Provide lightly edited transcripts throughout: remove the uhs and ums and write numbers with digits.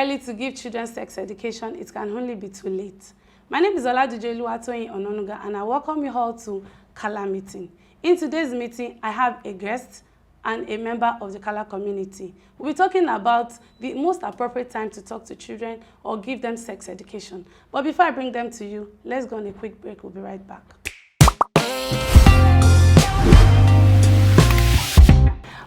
early to give children sex education, it can only be too late. My name is Oladije Oluwatoyin Ononuga, and I welcome you all to Kala Meeting. In today's meeting, I have a guest and a member of the Kala community. We'll be talking about the most appropriate time to talk to children or give them sex education. But before I bring them to you, let's go on a quick break. We'll be right back.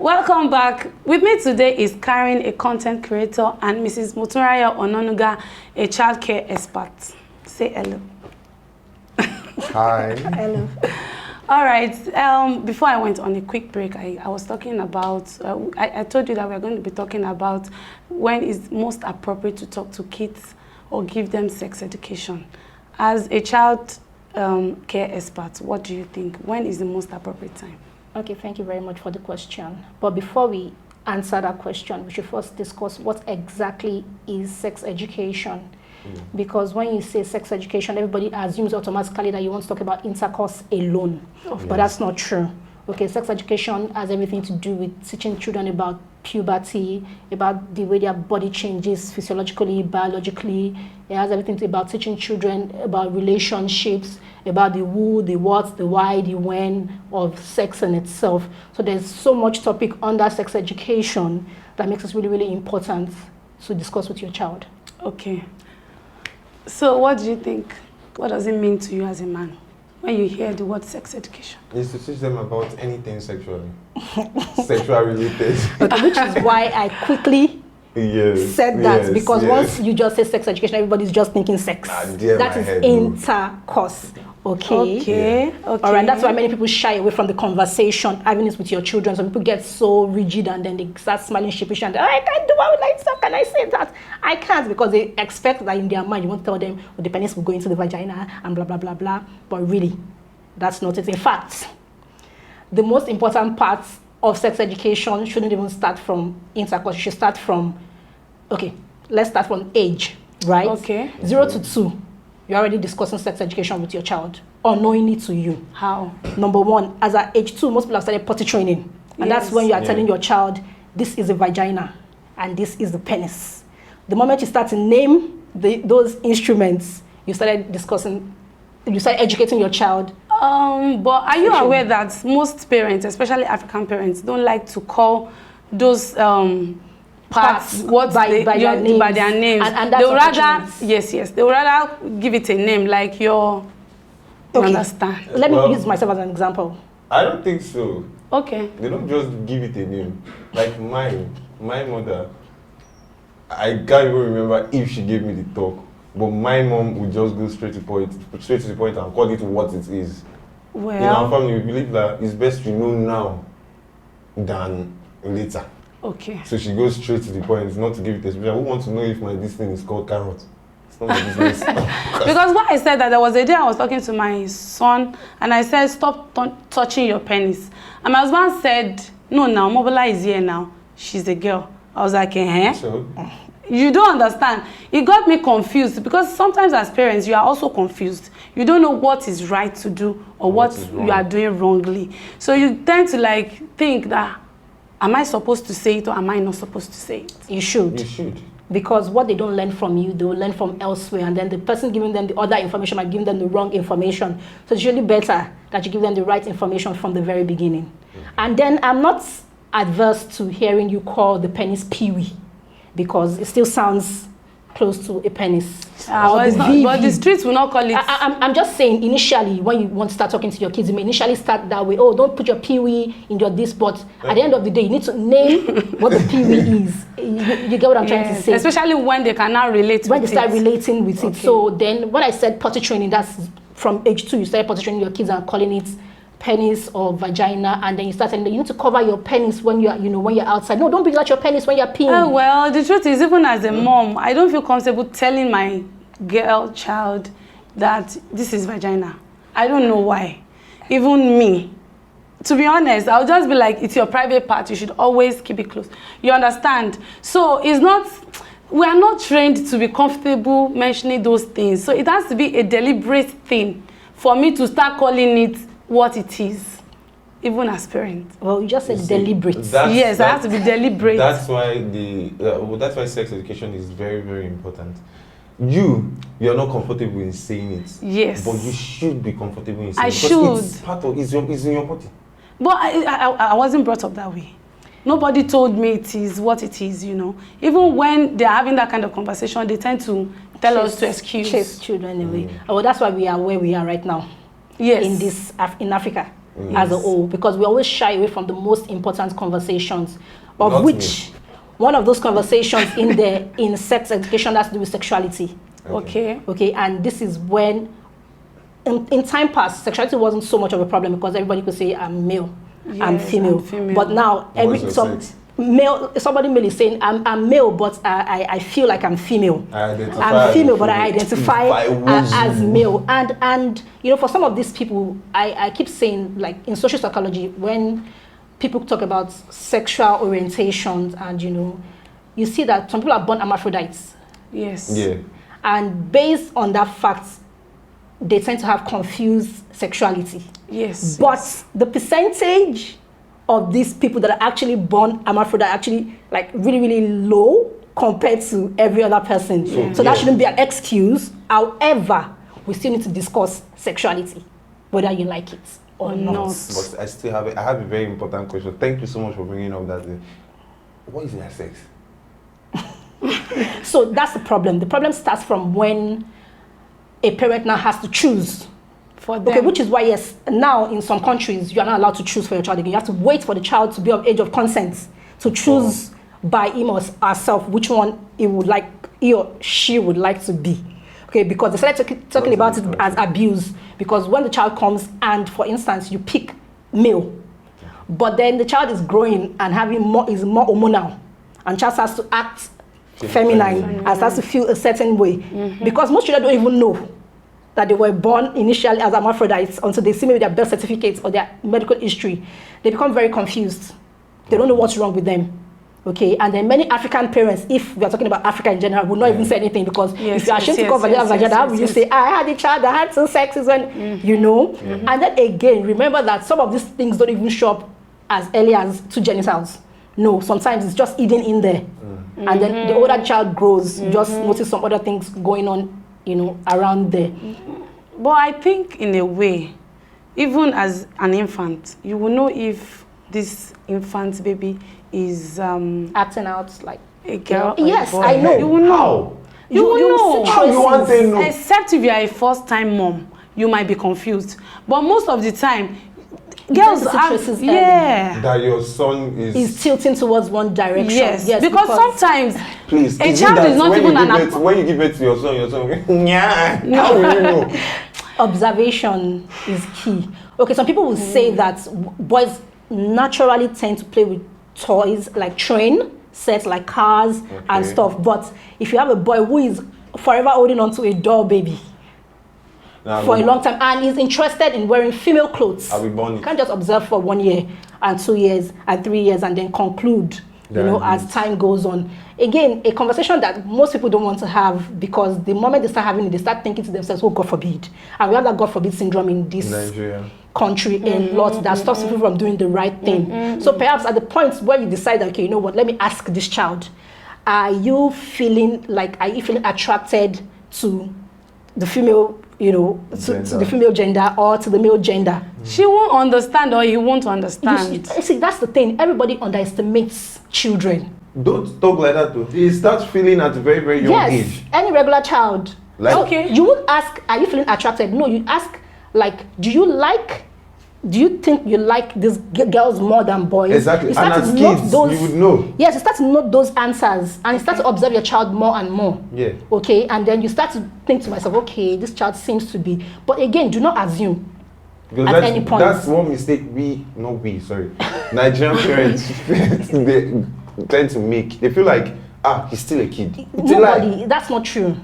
Welcome back. With me today is Karen, a content creator, and Mrs. Motunrayo Ononuga, a childcare expert. Say hello. Hi. Hello. All right. Before I went on a quick break, I was talking about, I told you that we're going to be talking about when is most appropriate to talk to kids or give them sex education. As a child care expert, what do you think? When is the most appropriate time? Okay, thank you very much for the question. But before we answer that question, we should first discuss what exactly is sex education. Because when you say sex education, everybody assumes automatically that you want to talk about intercourse alone. But that's not true. Okay, sex education has everything to do with teaching children about puberty, about the way their body changes physiologically, biologically. It has everything to do about teaching children about relationships, about the who, the what, the why, the when of sex in itself. So there's so much topic under sex education that makes it really, really important to discuss with your child. Okay. So what do you think? What does it mean to you as a man when you hear the word sex education? It's to teach them about anything sexually. Sexual related. Okay, which is why I quickly said that, because once you just say sex education, everybody's just thinking sex. That is intercourse. Okay. All right. That's why many people shy away from the conversation, having this with your children. Some people get so rigid and then they start smiling sheepish and I can't do what I so can I say that? I can't, because they expect that in their mind you want to tell them the penis will go into the vagina and blah blah blah blah. But really, that's not it. In fact, the most important part of sex education shouldn't even start from intercourse. You should start from, let's start from age, right? Okay. 0 to 2. You're already discussing sex education with your child, unknowingly to you. How? Number one, as at age 2, most people have started potty training. And that's when you are telling your child, this is a vagina and this is the penis. The moment you start to name those instruments, you started educating your child. But are you aware that most parents, especially African parents, don't like to call those parts by their names? And they would rather, yes, they would rather give it a name like your. You understand? Let me use myself as an example. I don't think so. Okay. They don't just give it a name. Like my mother, I can't even remember if she gave me the talk, but my mom would just go straight to the point and call it what it is. Well, in our family, we believe that it's best to know now than later. Okay. So she goes straight to the point, not to give it a special. Who wants to know if this thing is called carrot? It's not my business. Because why I said that, there was a day I was talking to my son and I said, stop touching your penis. And my husband said, no, now, Mobola is here now. She's a girl. I was like, So? You don't understand. It got me confused because sometimes as parents, you are also confused. You don't know what is right to do or what you are doing wrongly. So you tend to think that, am I supposed to say it or am I not supposed to say it? You should. You should. Because what they don't learn from you, they will learn from elsewhere. And then the person giving them the other information might give them the wrong information. So it's really better that you give them the right information from the very beginning. And then I'm not adverse to hearing you call the penis peewee, because it still sounds close to a penis. But the streets will not call it. I'm just saying, initially, when you want to start talking to your kids, you may initially start that way. Oh, don't put your peewee in your this, but at the end of the day, you need to name what the peewee is. You get what I'm trying to say? Especially when they can now relate with it. When they start relating with it. So then, when I said potty training, that's from age 2, you start potty training your kids and calling it penis or vagina, and then you start saying that you need to cover your penis when you're, when you're outside. No, don't bring out your penis when you're peeing. Well, the truth is, even as a mom, I don't feel comfortable telling my child that this is vagina. I don't know why. Even me. To be honest, I'll just be like, it's your private part. You should always keep it close. You understand? So it's not, we are not trained to be comfortable mentioning those things. So it has to be a deliberate thing for me to start calling it what it is. even as parents. Well, you just said You see, deliberate. Yes, I have to be deliberate. That's why that's why sex education is very, very important. You're not comfortable in saying it. Yes. But you should be comfortable in saying I it. should. Because it's part of, it's in your body. But I wasn't brought up that way. Nobody told me it is what it is, you know. Even when they're having that kind of conversation, they tend to tell us to excuse. Chase children away. Well, that's why we are where we are right now. Yes. In Africa as a whole, because we always shy away from the most important conversations, of Not which one of those conversations in sex education has to do with sexuality. Okay. Okay, and this is when, in time past, sexuality wasn't so much of a problem because everybody could say, I'm male, Yes, I'm female. I'm female. But now, What's your sex? somebody male is saying, I'm male, but I feel like I'm female. I identify I'm as female, a but I female. identify If I was as you. male. And you know, for some of these people, I keep saying, like in social psychology, when people talk about sexual orientations, and you know, you see that some people are born hermaphrodites. Yes. Yeah. And based on that fact, they tend to have confused sexuality. Yes. But the percentage of these people that are actually born hermaphrodite are actually like really, really low compared to every other person. So that shouldn't be an excuse. However, we still need to discuss sexuality, whether you like it or not. But I have a very important question. Thank you so much for bringing up that. What is their sex? So that's the problem. The problem starts from when a parent now has to choose. For them. Okay, which is why, yes, now in some countries, you are not allowed to choose for your child again. You have to wait for the child to be of age of consent to choose by him or herself which one he or she would like to be. Okay, because they started talking about it as abuse. Because when the child comes and, for instance, you pick male, but then the child is growing and is more hormonal, and child starts to act feminine and starts to feel a certain way. Because most children don't even know that they were born initially as hermaphrodites until they see maybe their birth certificates or their medical history. They become very confused. They don't know what's wrong with them. Okay, and then many African parents, if we are talking about Africa in general, will not even say anything, because if you are ashamed to call vagina, how will you say, I had a child that had 2 sexes when, you know? And then again, remember that some of these things don't even show up as early as 2 genitals. No, sometimes it's just hidden in there. And then the older child grows, you just notice some other things going on, you know, around there. But I think in a way, even as an infant, you will know if this infant baby is Acting out like a girl. yes, or a boy. I know. You will know. You will know. see How you want to know? Except if you are a first-time mom, you might be confused. But most of the time, girls tend to see have, traces yeah. That your son is tilting towards one direction. Yes, because sometimes Please, a is it child that is not when even you give an birth- when you give birth to your son, yeah. How will you know? observation is key. Okay, some people will say that boys naturally tend to play with toys like train sets, like cars and stuff. But if you have a boy who is forever holding on to a doll baby for a long time and is interested in wearing female clothes, I'll be born. you can't just observe for 1 year and 2 years and 3 years and then conclude, you know, as time goes on. Again, a conversation that most people don't want to have, because the moment they start having it, they start thinking to themselves, oh, God forbid. And we have that God forbid syndrome in this Nigeria. country a lot that stops people from doing the right thing. So perhaps at the point where you decide, okay, you know what, let me ask this child, are you feeling attracted to the female, you know, to the female gender or to the male gender? She won't understand, or he won't understand. You see, that's the thing. Everybody underestimates children. Don't talk like that, though. He starts feeling at a very, very young age. Any regular child. Like, Okay. You would ask, are you feeling attracted? No, you ask, like, do you think you like these girls more than boys? Exactly. You start And to as note kids, those, you would know. Yes, you start to note those answers, and you start to observe your child more and more. Yeah. Okay, and then you start to think to myself, okay, this child seems to be. But again, do not assume. Because At any point. that's one mistake Nigerian parents they tend to make. They feel like, he's still a kid. It's a lie. Nobody. That's not true.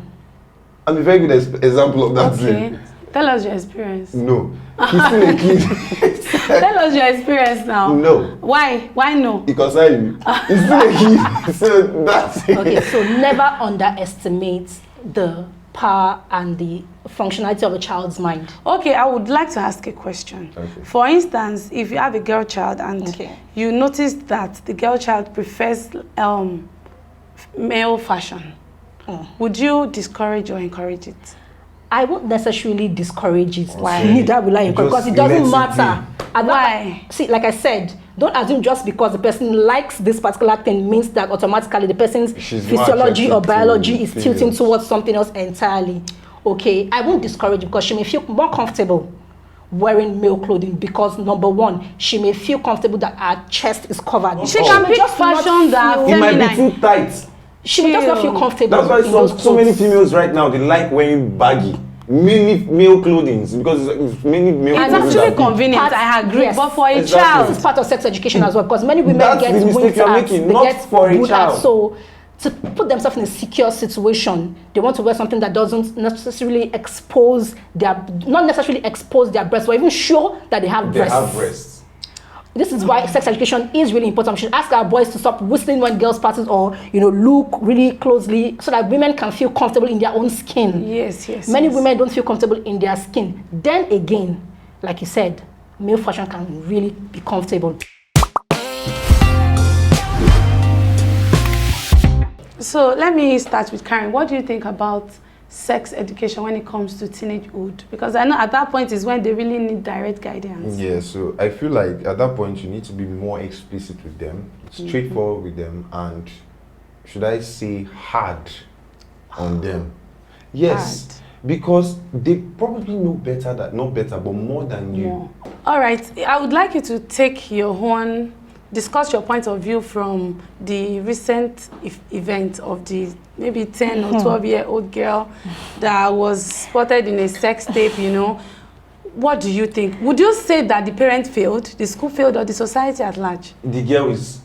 I'm a very good example of that. Okay. Thing. Tell us your experience. No, he's still a kid. Tell us your experience now. No. Why? Why no? Because he's still a kid. So that's it. Okay, so never underestimate the power and the functionality of a child's mind. Okay, I would like to ask a question. Okay. For instance, if you have a girl child and Okay. you notice that the girl child prefers male fashion, would you discourage or encourage it? I won't necessarily discourage it. Why? Neither will I encourage, because it doesn't Just let it matter. And Why? See, like I said, don't assume just because the person likes this particular thing means that automatically the person's She's more physiology or attracted to biology is tilting females. towards something else entirely. Okay, I won't discourage it because she may feel more comfortable wearing male clothing because number one, she may feel comfortable that her chest is covered. She Oh. can pick just not fashion that feel- It might be feminine. too tight. She may just not feel comfortable. That's why in those so many clothes. females right now, they like wearing baggy, many male clothing because it's many male It's clothing actually that big. convenient, I agree, Yes. but for a Exactly. child, This is part of sex education as well, because many women That's get the mistake winked you're at, making, they not get for a bullied at. child. So to put themselves in a secure situation, they want to wear something that doesn't necessarily expose not necessarily expose their breasts, or even show that they have They breasts. have breasts. This is why sex education is really important. We should ask our boys to stop whistling when girls passes, or look really closely, so that women can feel comfortable in their own skin. yes, yes. Many yes. women don't feel comfortable in their skin. Then again, like you said, male fashion can really be comfortable. So let me start with Karen. What do you think about sex education when it comes to teenagehood? Because I know at that point is when they really need direct guidance. Yeah, so I feel like at that point you need to be more explicit with them, straightforward with them, and should I say hard on them? Yes, Hard. because they probably know better not better, but more than you. More. All right, I would like you to take your own, discuss your point of view from the recent event of the maybe 10 or 12-year-old girl that was spotted in a sex tape, What do you think? Would you say that the parent failed, the school failed, or the society at large? The girl is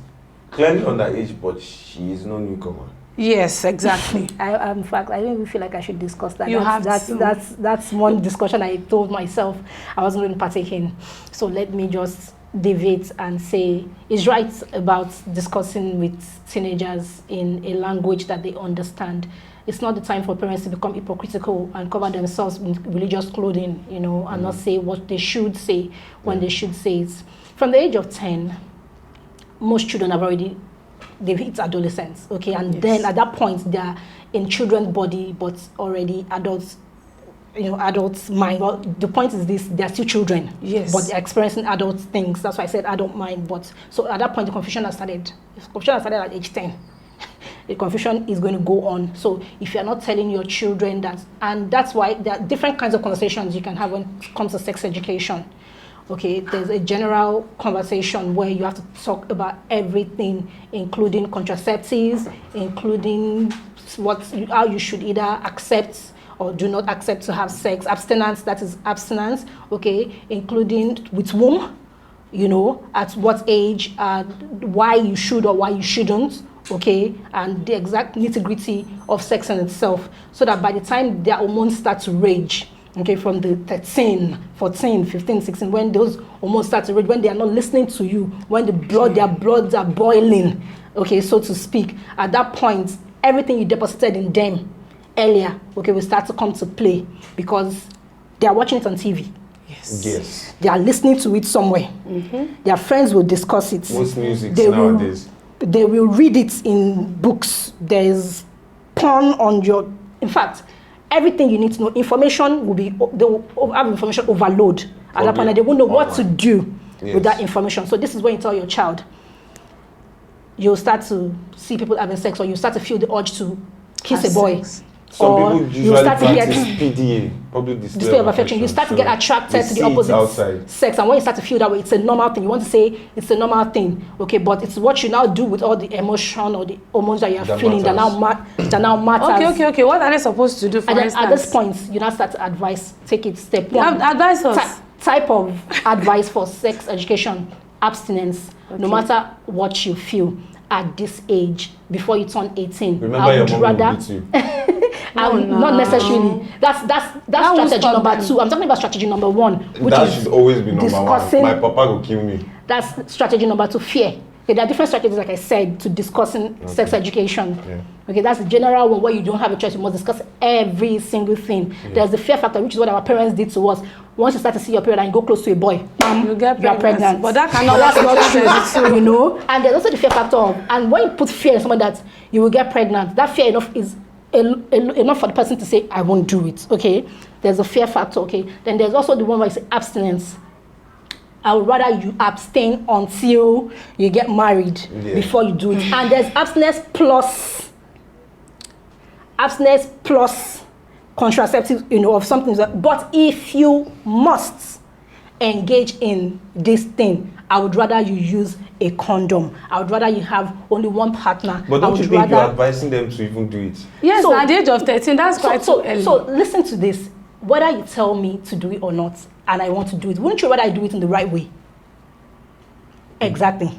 clearly underage, but she is no newcomer. Yes, exactly. In fact, I don't even feel like I should discuss that. You have that's, to. That's one discussion I told myself I wasn't going to partake in. So let me just deviate and say it's right about discussing with teenagers in a language that they understand. It's not the time for parents to become hypocritical and cover themselves in religious clothing, and not say what they should say when they should say it. From the age of 10, most children they've hit adolescence, okay? And Yes. then at that point, they're in children's body, but already adults, adults' mind. Well, the point is this, they're still children. Yes. But they're experiencing adult things. That's why I said adult mind. But so at that point, the confusion has started. The confusion has started at age 10. The confusion is going to go on. So if you're not telling your children that, and that's why there are different kinds of conversations you can have when it comes to sex education. Okay, there's a general conversation where you have to talk about everything, including contraceptives, including how you should either accept or do not accept to have sex, abstinence, that is abstinence, okay, including with whom, at what age, why you should or why you shouldn't, okay, and the exact nitty-gritty of sex in itself, so that by the time their hormones start to rage, okay, from the 13, 14, 15, 16, when those hormones start to rage, when they are not listening to you, when their bloods are boiling, okay, so to speak, at that point, everything you deposited in them earlier, okay, will start to come to play because they are watching it on TV. Yes. They are listening to it somewhere. Their friends will discuss it. Most music They will- nowadays. They will read it in books. There's porn on your... In fact, everything you need to know, information will be... They will have information overload. At that point, and they won't know what to do with that information. So this is when you tell your child, you'll start to see people having sex, or you start to feel the urge to kiss Have a boy. sex. Some Or people you usually start to get practice PDA, public display of affection. You start to get attracted they to see the it opposite outside. sex, and when you start to feel that way, it's a normal thing. You want to say it's a normal thing, okay? But it's what you now do with all the emotion or the hormones that you are That feeling that now matters. Okay. What are they supposed to do, for And then instance? at this point, you now start to advise. Take it step one. Advise us. Type of advice for sex education: abstinence. No matter what you feel at this age, before you turn 18. Remember your mom will beat you. Not necessarily. That's That won't strategy stop number them. 2. I'm talking about strategy number 1, which That is should always be number one. discussing- My papa will kill me. That's strategy number 2, fear. Okay, there are different strategies, like I said, to discussing sex education. Yeah. Okay, that's the general one where you don't have a choice. You must discuss every single thing. Yeah. There's the fear factor, which is what our parents did to us. Once you start to see your period and you go close to a boy, You get you are pregnant. But that cannot That's work. not true, you know. And there's also the fear factor of, and when you put fear in someone that you will get pregnant, that fear enough is enough for the person to say, I won't do it. Okay, there's a fear factor. Okay, then there's also the one where you say abstinence. I would rather you abstain until you get married before you do it. And there's abstinence plus contraceptive, you know, of something. But if you must engage in this thing, I would rather you use a condom. I would rather you have only one partner. But don't you think you're advising them to even do it? Yes, So- at the age of 13, that's quite too early. So listen to this. Whether you tell me to do it or not, and I want to do it, wouldn't you rather I do it in the right way? Exactly.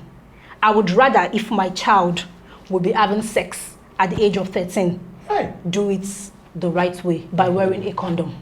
I would rather, if my child would be having sex at the age of 13, Hey. do it the right way by wearing a condom.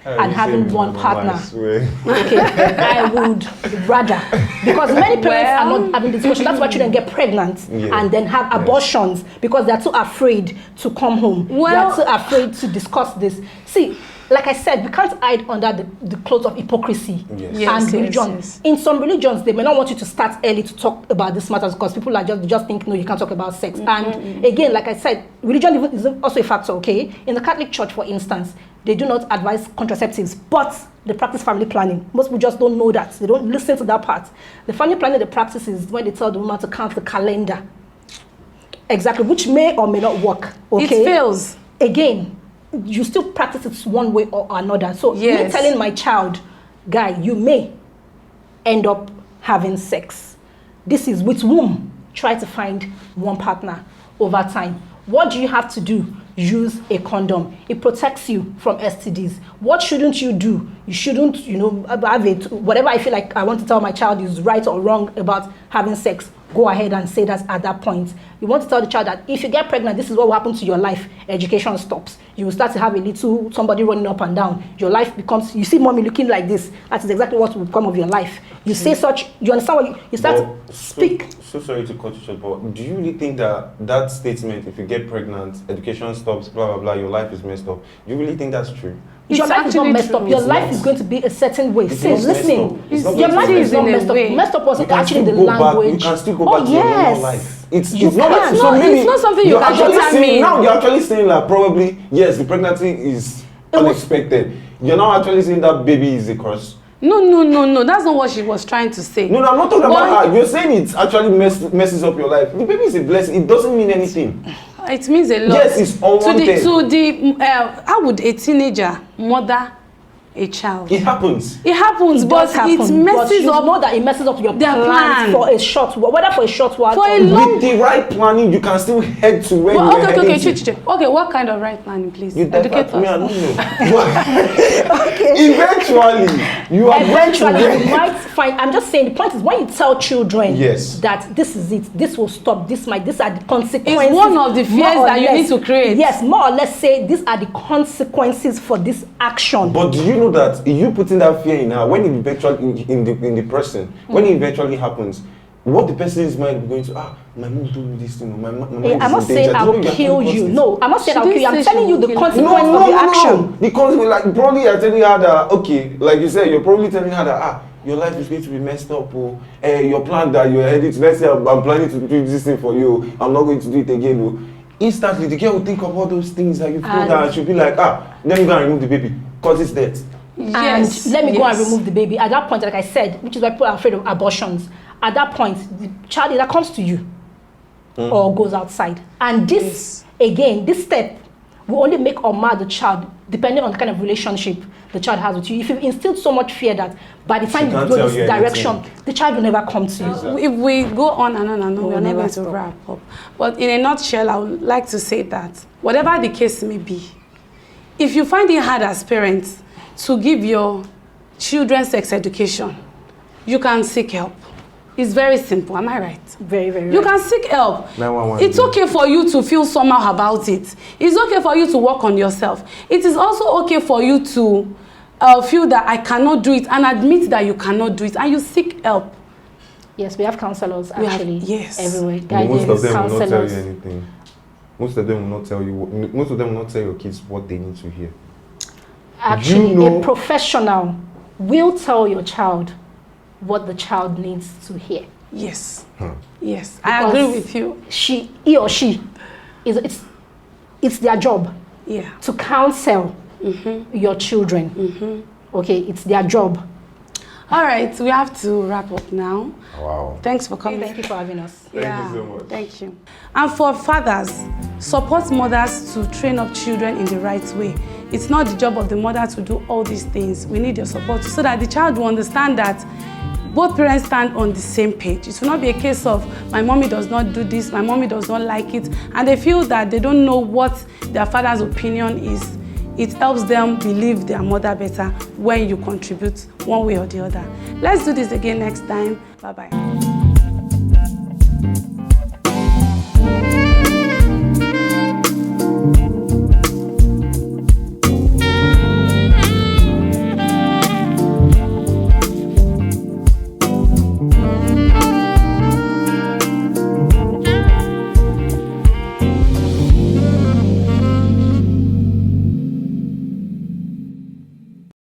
Hey, And you having say one me, partner. I swear. Okay, I would rather, because many parents are Well- not having this discussion. That's why children get pregnant Yeah. and then have abortions because they're too afraid to come home. Well- They're too afraid to discuss this. See, like I said, we can't hide under the clothes of hypocrisy Yes. Yes, and yes, religion. yes. In some religions, they may not want you to start early to talk about these matters because people are just think, no, you can't talk about sex. And again, like I said, religion is also a factor, okay? In the Catholic Church, for instance, they do not advise contraceptives, but they practice family planning. Most people just don't know that. They don't listen to that part. The family planning they practice is when they tell the woman to count the calendar. Exactly, which may or may not work, okay? It fails. Again, you still practice it one way or another. So me Yes. telling my child, guy, you may end up having sex. This is with whom? Try to find one partner over time. What do you have to do? Use a condom. It protects you from STDs. What shouldn't you do? You shouldn't, have it. Whatever I feel like I want to tell my child is right or wrong about having sex, go ahead and say that at that point. You want to tell the child that if you get pregnant, this is what will happen to your life. Education stops. You will start to have a little somebody running up and down. Your life becomes, you see mommy looking like this. That is exactly what will become of your life. You say such, you understand what you start to speak. So sorry to cut you short, but do you really think that statement, if you get pregnant, education stops, blah, blah, blah, your life is messed up, do you really think that's true? Your It's life is not actually messed true. up. Your It's life not. is going to be a certain way. It's See, not messed listening. up. It's not Your messed life up. is not In a messed up. way. Messed up was You can actually still the go back. language. You can still go back to your normal life. It's You not can. like, No, so maybe it's not something you you're can actually determine. saying, now you're actually saying that probably, yes, the pregnancy is unexpected. You're now actually saying that baby is a curse. No. That's not what she was trying to say. No, I'm not talking But- about her. You're saying it actually messes up your life. The baby is a blessing. It doesn't mean anything. It means a lot. Yes, it's unwanted. How would a teenager mother a child? It happens. It happens, It but does happen, it but messes you up. know that it messes up your their plans plan. for a short while, whether for a short while For a or long- With the right planning, you can still head to where Well, you are okay, heading to. Okay, what kind of right planning, please? You Educate me, I us. don't know. Eventually, you are going to eventually you where- might find. I'm just saying the point is when you tell children Yes. that this is it, this will stop, these are the consequences. It's one of the fears more or that you need to create. Yes, more or less say these are the consequences for this action. But do you know that you putting that fear in her, when it eventually in the person, when it eventually happens, what the person's mind is going to, my mom told me this thing, my mind is I'm not in saying danger. I Do you will know kill you're you. causing No, I'm not saying She I'll kill you. I'm didn't say telling she you the will kill you. consequence of the action. Because like probably you're telling her that okay, like you said, you're probably telling her that your life is going to be messed up. Your plan that you're heading to, let's say I'm planning to do this thing for you, I'm not going to do it again. Instantly the girl will think of all those things that you've told her and she'll be like, let me go and remove the baby, cause it's dead. Yes. And let me go and yes. remove the baby. At that point, like I said, which is why people are afraid of abortions. At that point, the child either comes to you or goes outside. And this, again, this step will only make or mar the child, depending on the kind of relationship the child has with you. If you've instilled so much fear that by the time you can't go tell this you direction, anything. the child will never come to you. Exactly. If we go on and on and on, We'll we're not never going to stop. wrap up. But in a nutshell, I would like to say that whatever the case may be, if you find it hard as parents to give your children sex education, you can seek help. It's very simple, am I right? Very, very You right. can seek help. 911. It's okay for you to feel somehow about it. It's okay for you to work on yourself. It is also okay for you to feel that I cannot do it and admit that you cannot do it and you seek help. Yes, we have counselors We have- actually yes. everywhere. But most of Guidance them will not tell you counselors. anything. Most of them will not tell you. Most of them will not tell your kids what they need to hear. Actually, You know- a professional will tell your child what the child needs to hear. Yes. Huh. Yes. I agree Because with you. He or she, it's their job Yeah. to counsel your children. Okay, it's their job. All right, we have to wrap up now. Wow. Thanks for coming. Thank you for having us. Thank you so much. Thank you. And for fathers, support mothers to train up children in the right way. It's not the job of the mother to do all these things. We need your support so that the child will understand that both parents stand on the same page. It will not be a case of my mommy does not do this, my mommy does not like it, and they feel that they don't know what their father's opinion is. It helps them believe their mother better when you contribute one way or the other. Let's do this again next time. Bye-bye.